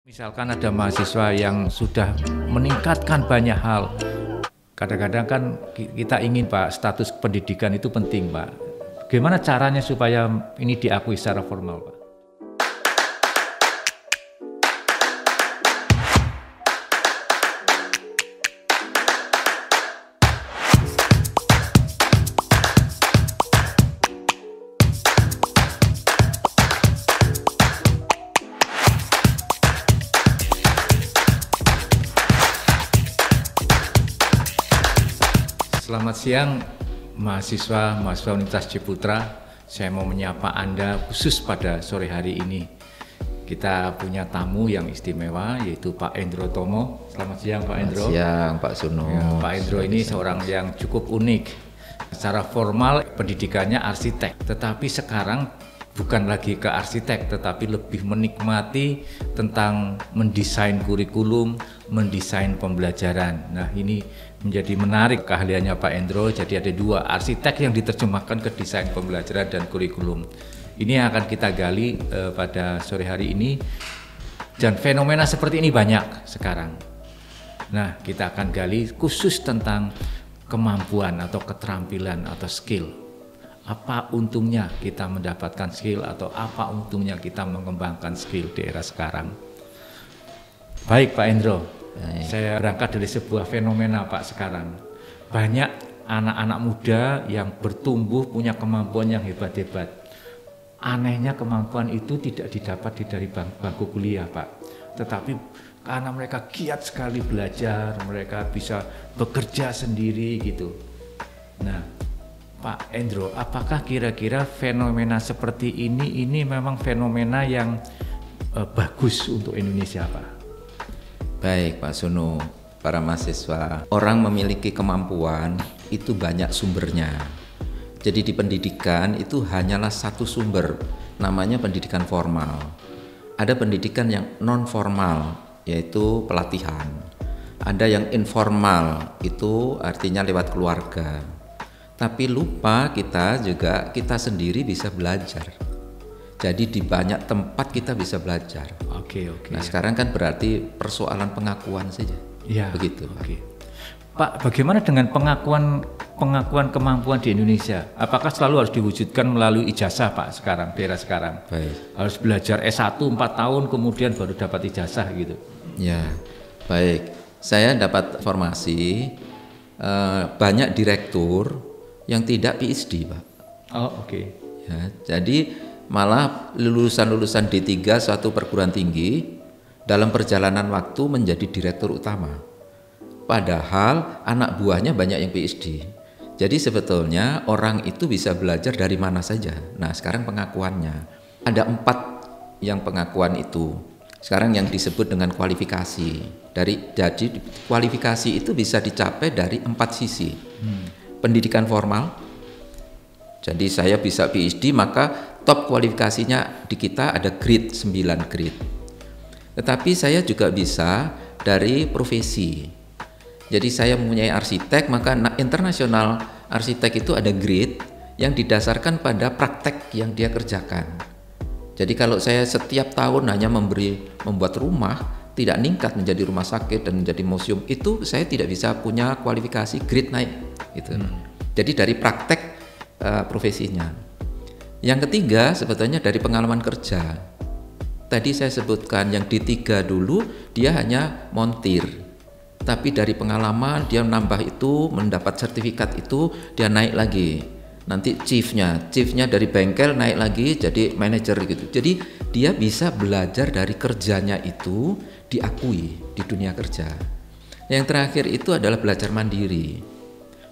Misalkan ada mahasiswa yang sudah meningkatkan banyak hal, kadang-kadang kan kita ingin Pak, status pendidikan itu penting Pak. Gimana caranya supaya ini diakui secara formal Pak? Selamat siang mahasiswa Universitas Ciputra. Saya mau menyapa Anda khusus pada sore hari ini. Kita punya tamu yang istimewa yaitu Pak Endro Tomo. Selamat siang Pak Endro. Selamat siang Pak Suno. Ya, Pak Endro ini seorang yang cukup unik. Secara formal pendidikannya arsitek, tetapi sekarang bukan lagi ke arsitek, tetapi lebih menikmati tentang mendesain kurikulum, mendesain pembelajaran. Nah ini menjadi menarik keahliannya Pak Endro. Jadi ada dua, arsitek yang diterjemahkan ke desain pembelajaran dan kurikulum. Ini yang akan kita gali pada sore hari ini. Dan fenomena seperti ini banyak sekarang. Nah kita akan gali khusus tentang kemampuan atau keterampilan atau skill. Apa untungnya kita mendapatkan skill atau apa untungnya kita mengembangkan skill di era sekarang. Baik Pak Endro, saya berangkat dari sebuah fenomena Pak sekarang. Banyak anak-anak muda yang bertumbuh punya kemampuan yang hebat-hebat. Anehnya kemampuan itu tidak didapat dari bangku kuliah Pak. Tetapi karena mereka giat sekali belajar, mereka bisa bekerja sendiri gitu. Nah Pak Endro, apakah kira-kira fenomena seperti ini memang fenomena yang bagus untuk Indonesia Pak? Baik Pak Suno, para mahasiswa, orang memiliki kemampuan itu banyak sumbernya. Jadi di pendidikan itu hanyalah satu sumber, namanya pendidikan formal. Ada pendidikan yang non formal, yaitu pelatihan. Ada yang informal, itu artinya lewat keluarga. Tapi lupa kita sendiri bisa belajar. Jadi di banyak tempat kita bisa belajar. Oke. Nah sekarang kan berarti persoalan pengakuan saja. Ya, begitu. Oke. Pak, bagaimana dengan pengakuan kemampuan di Indonesia? Apakah selalu harus diwujudkan melalui ijazah Pak sekarang, di era sekarang? Baik. Harus belajar S1 4 tahun kemudian baru dapat ijazah gitu? Ya, baik. Saya dapat informasi banyak direktur yang tidak PhD Pak. Oh oke. Ya, jadi malah lulusan-lulusan D3 suatu perguruan tinggi dalam perjalanan waktu menjadi direktur utama. Padahal anak buahnya banyak yang PhD. Jadi sebetulnya orang itu bisa belajar dari mana saja. Nah sekarang pengakuannya. Ada 4 yang pengakuan itu. Sekarang yang disebut dengan kualifikasi. Jadi kualifikasi itu bisa dicapai dari 4 sisi. Pendidikan formal. Jadi saya bisa PhD maka top kualifikasinya di kita ada grade 9 grade. Tetapi saya juga bisa dari profesi. Jadi saya mempunyai arsitek maka internasional arsitek itu ada grade yang didasarkan pada praktek yang dia kerjakan. Jadi kalau saya setiap tahun hanya membuat rumah tidak meningkat menjadi rumah sakit dan menjadi museum, itu saya tidak bisa punya kualifikasi grade naik gitu. Jadi dari praktek profesinya. Yang ketiga sebetulnya dari pengalaman kerja. Tadi saya sebutkan yang D3 dulu dia hanya montir. Tapi dari pengalaman dia menambah itu, mendapat sertifikat itu, dia naik lagi. Nanti chiefnya dari bengkel naik lagi jadi manajer gitu. Jadi dia bisa belajar dari kerjanya itu diakui di dunia kerja. Yang terakhir itu adalah belajar mandiri.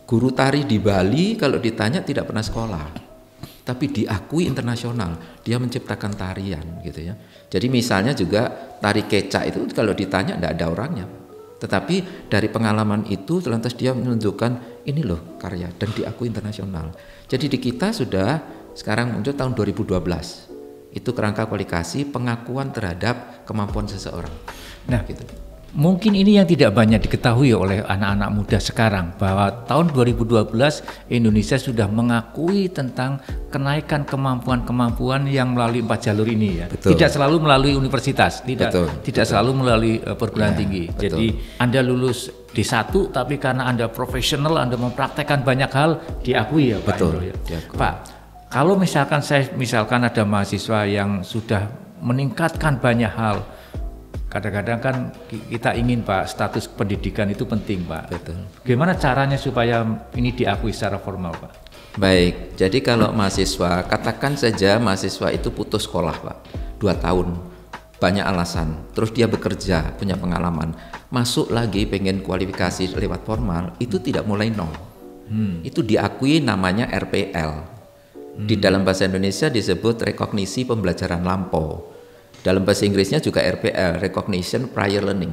Guru tari di Bali kalau ditanya tidak pernah sekolah, tapi diakui internasional, dia menciptakan tarian gitu ya. Jadi misalnya juga tari kecak itu kalau ditanya tidak ada orangnya, tetapi dari pengalaman itu lantas dia menunjukkan ini loh karya dan diakui internasional. Jadi di kita sudah sekarang muncul tahun 2012 itu kerangka kualifikasi pengakuan terhadap kemampuan seseorang. Nah gitu. Mungkin ini yang tidak banyak diketahui oleh anak-anak muda sekarang, bahwa tahun 2012 Indonesia sudah mengakui tentang kenaikan kemampuan-kemampuan yang melalui 4 jalur ini ya. Betul. Tidak selalu melalui universitas, tidak selalu melalui perguruan tinggi. betul. Jadi Anda lulus D1 tapi karena Anda profesional, Anda mempraktekkan banyak hal, diakui ya Pak. Betul. Indro, ya. Pak, kalau misalkan ada mahasiswa yang sudah meningkatkan banyak hal, kadang-kadang kan kita ingin Pak, status pendidikan itu penting Pak. Betul. Gimana caranya supaya ini diakui secara formal Pak? Baik, jadi kalau mahasiswa, katakan saja mahasiswa itu putus sekolah Pak, 2 tahun, banyak alasan, terus dia bekerja, punya pengalaman, masuk lagi pengen kualifikasi lewat formal, itu tidak mulai nol. Itu diakui namanya RPL. Di dalam bahasa Indonesia disebut rekognisi pembelajaran lampau. Dalam bahasa Inggrisnya juga RPL, Recognition Prior Learning.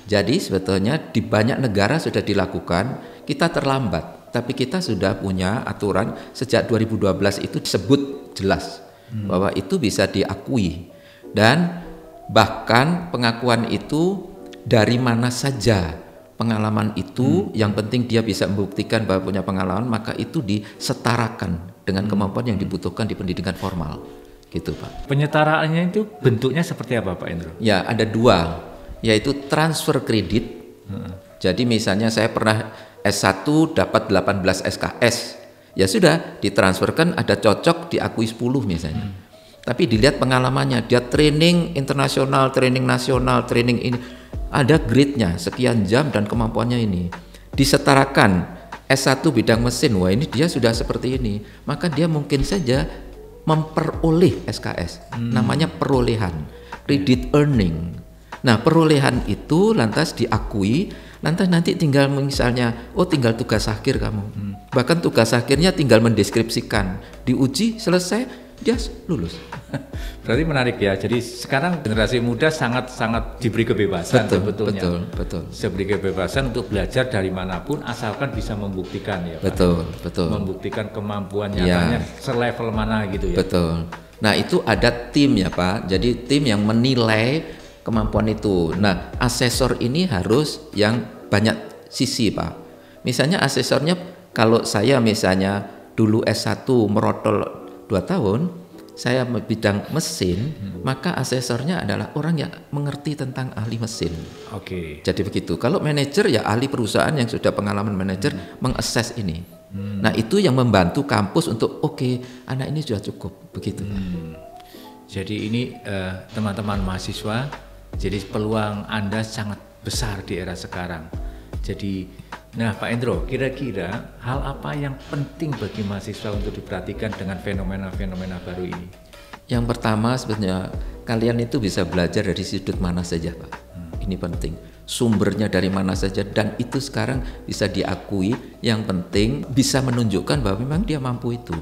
Jadi sebetulnya di banyak negara sudah dilakukan, kita terlambat, tapi kita sudah punya aturan sejak 2012 itu disebut jelas bahwa itu bisa diakui. Dan bahkan pengakuan itu dari mana saja pengalaman itu, yang penting dia bisa membuktikan bahwa punya pengalaman, maka itu disetarakan dengan kemampuan yang dibutuhkan di pendidikan formal. Gitu Pak. Penyetaraannya itu bentuknya seperti apa Pak Indro? Ya ada 2, yaitu transfer kredit. Jadi misalnya saya pernah S1 dapat 18 SKS, ya sudah ditransferkan, ada cocok diakui 10 misalnya. Tapi dilihat pengalamannya, dia training internasional, training nasional, training ini, ada grade-nya sekian jam dan kemampuannya ini. Disetarakan S1 bidang mesin, wah ini dia sudah seperti ini, maka dia mungkin saja memperoleh SKS, namanya perolehan, credit earning. Nah perolehan itu lantas diakui, lantas nanti tinggal misalnya, tinggal tugas akhir kamu, bahkan tugas akhirnya tinggal mendeskripsikan, diuji selesai, dia lulus. Berarti menarik ya. Jadi sekarang generasi muda sangat diberi kebebasan sebetulnya. Betul. Diberi kebebasan untuk belajar dari manapun asalkan bisa membuktikan ya Pak. Betul. Membuktikan kemampuan nyatanya selevel mana gitu ya. Betul. Nah itu ada tim ya Pak. Jadi tim yang menilai kemampuan itu. Nah asesor ini harus yang banyak sisi Pak. Misalnya asesornya, kalau saya misalnya dulu S1 merotol 2 tahun, saya bidang mesin, maka asesornya adalah orang yang mengerti tentang ahli mesin. Oke. Jadi begitu. Kalau manajer ya ahli perusahaan yang sudah pengalaman manajer mengakses ini. Nah itu yang membantu kampus untuk anak ini sudah cukup begitu. Jadi ini teman-teman mahasiswa, jadi peluang Anda sangat besar di era sekarang. Jadi nah Pak Endro, kira-kira hal apa yang penting bagi mahasiswa untuk diperhatikan dengan fenomena-fenomena baru ini? Yang pertama sebetulnya kalian itu bisa belajar dari sudut mana saja Pak. Ini penting. Sumbernya dari mana saja, dan itu sekarang bisa diakui. Yang penting bisa menunjukkan bahwa memang dia mampu itu.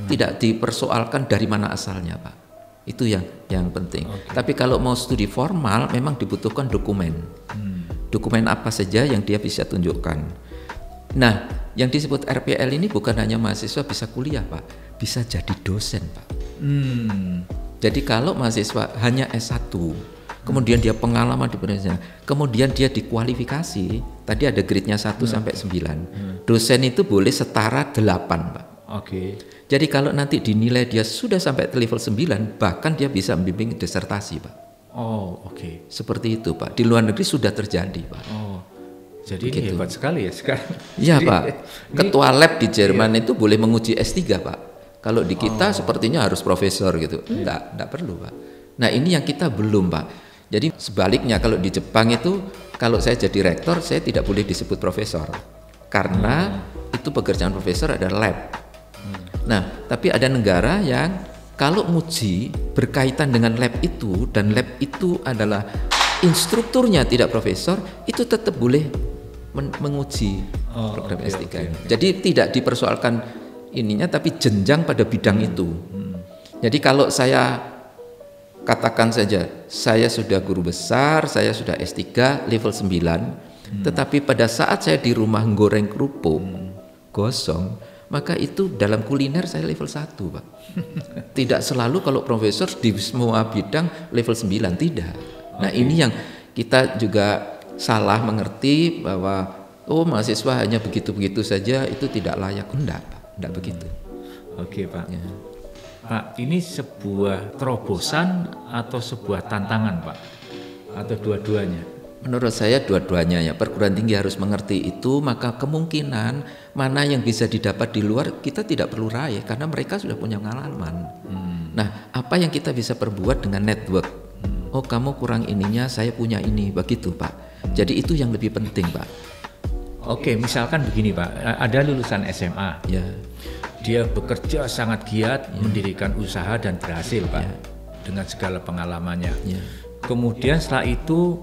Tidak dipersoalkan dari mana asalnya Pak. Itu yang penting. Tapi kalau mau studi formal memang dibutuhkan dokumen. Dokumen apa saja yang dia bisa tunjukkan. Nah, yang disebut RPL ini bukan hanya mahasiswa bisa kuliah Pak, bisa jadi dosen Pak. Jadi kalau mahasiswa hanya S1, kemudian dia pengalaman di Indonesia, kemudian dia dikualifikasi, tadi ada grade-nya 1 sampai 9. Dosen itu boleh setara 8 Pak. Jadi kalau nanti dinilai dia sudah sampai level 9, bahkan dia bisa membimbing disertasi Pak. Seperti itu Pak. Di luar negeri sudah terjadi Pak. Jadi ini hebat sekali ya sekarang. Iya Pak. Ketua lab di Jerman itu boleh menguji S3 Pak. Kalau di kita sepertinya harus profesor gitu. Enggak perlu Pak. Nah ini yang kita belum Pak. Jadi sebaliknya kalau di Jepang itu, kalau saya jadi rektor saya tidak boleh disebut profesor. Karena itu pekerjaan profesor adalah lab. Nah tapi ada negara yang kalau nguji berkaitan dengan lab itu, dan lab itu adalah instrukturnya tidak profesor, itu tetap boleh menguji program S3. Jadi tidak dipersoalkan ininya, tapi jenjang pada bidang itu. Jadi kalau saya katakan saja, saya sudah guru besar, saya sudah S3 level 9, tetapi pada saat saya di rumah goreng kerupuk gosong, maka itu dalam kuliner saya level 1 Pak. Tidak selalu kalau profesor di semua bidang level 9, tidak. Nah ini yang kita juga salah mengerti bahwa oh mahasiswa hanya begitu-begitu saja itu tidak layak. Enggak begitu. Oke Pak. Ya. Pak, ini sebuah terobosan atau sebuah tantangan Pak? Atau dua-duanya? Menurut saya dua-duanya ya. Perguruan tinggi harus mengerti itu, maka kemungkinan mana yang bisa didapat di luar kita tidak perlu raih karena mereka sudah punya pengalaman. Nah, apa yang kita bisa perbuat dengan network? Oh, kamu kurang ininya, saya punya ini, begitu Pak. Jadi itu yang lebih penting Pak. Oke, misalkan begini Pak, ada lulusan SMA. Ya. Dia bekerja sangat giat, mendirikan usaha dan berhasil Pak, dengan segala pengalamannya. Ya. Kemudian setelah itu,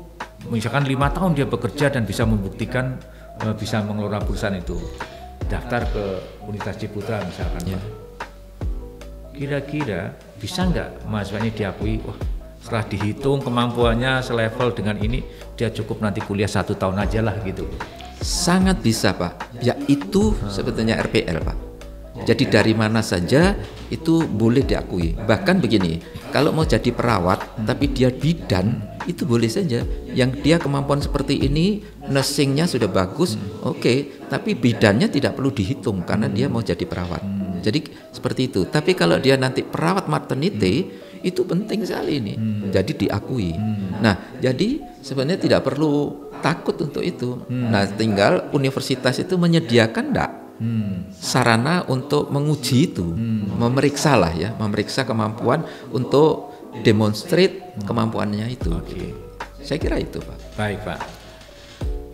misalkan 5 tahun dia bekerja dan bisa membuktikan bisa mengelola perusahaan itu, daftar ke Universitas Ciputra misalkan Pak. Kira-kira bisa nggak mahasiswanya diakui, wah setelah dihitung kemampuannya selevel dengan ini, dia cukup nanti kuliah 1 tahun aja lah gitu. Sangat bisa Pak, ya itu sebetulnya RPL Pak. Jadi dari mana saja itu boleh diakui. Bahkan begini, kalau mau jadi perawat tapi dia bidan, itu boleh saja. Yang dia kemampuan seperti ini, nursingnya sudah bagus, oke, tapi bidannya tidak perlu dihitung karena dia mau jadi perawat. Jadi seperti itu. Tapi kalau dia nanti perawat maternity, itu penting sekali ini. Jadi diakui. Nah, jadi sebenarnya tidak perlu takut untuk itu. Nah, tinggal universitas itu menyediakan enggak sarana untuk menguji itu, memeriksa lah ya, memeriksa kemampuan untuk demonstrate kemampuannya itu. Oke. Saya kira itu Pak. Baik Pak.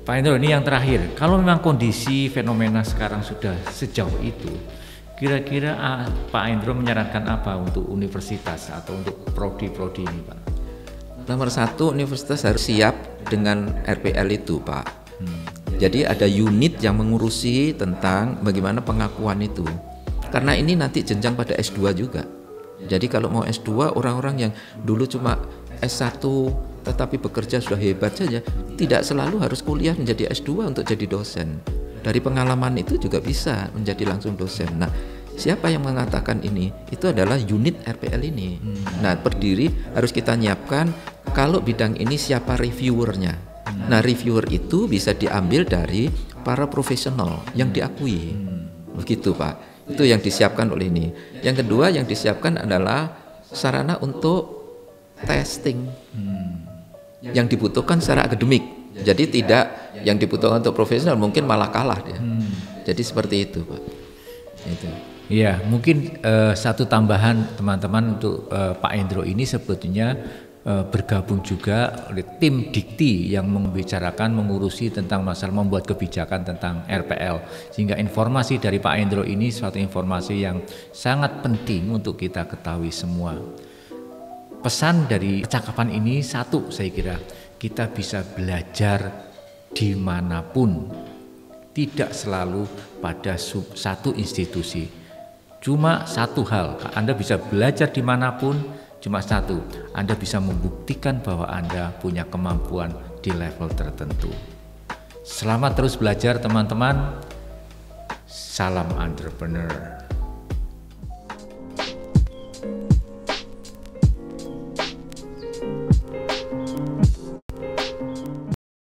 Pak Endro, ini yang terakhir. Kalau memang kondisi fenomena sekarang sudah sejauh itu, kira-kira Pak Endro menyarankan apa untuk universitas atau untuk prodi-prodi ini Pak? Nomor 1, universitas harus siap dengan RPL itu Pak. Jadi ada unit yang mengurusi tentang bagaimana pengakuan itu. Karena ini nanti jenjang pada S2 juga. Jadi kalau mau S2, orang-orang yang dulu cuma S1 tetapi bekerja sudah hebat saja, tidak selalu harus kuliah menjadi S2 untuk jadi dosen. Dari pengalaman itu juga bisa menjadi langsung dosen. Nah, siapa yang mengatakan ini? Itu adalah unit RPL ini. Nah, berdiri harus kita nyiapkan kalau bidang ini siapa reviewernya. Nah, reviewer itu bisa diambil dari para profesional yang diakui. Begitu Pak. Itu yang disiapkan oleh ini. Yang kedua yang disiapkan adalah sarana untuk testing. Yang dibutuhkan secara akademik. Jadi tidak yang dibutuhkan untuk profesional mungkin malah kalah dia. Jadi seperti itu Pak. Itu. Iya, mungkin satu tambahan teman-teman untuk Pak Endro ini sebetulnya bergabung juga oleh tim Dikti yang membicarakan, mengurusi tentang masalah membuat kebijakan tentang RPL, sehingga informasi dari Pak Endro ini suatu informasi yang sangat penting untuk kita ketahui semua. Pesan dari percakapan ini satu, saya kira kita bisa belajar dimanapun, tidak selalu pada satu institusi. Cuma satu hal, Anda bisa belajar dimanapun. Cuma satu, Anda bisa membuktikan bahwa Anda punya kemampuan di level tertentu. Selamat terus belajar teman-teman. Salam entrepreneur.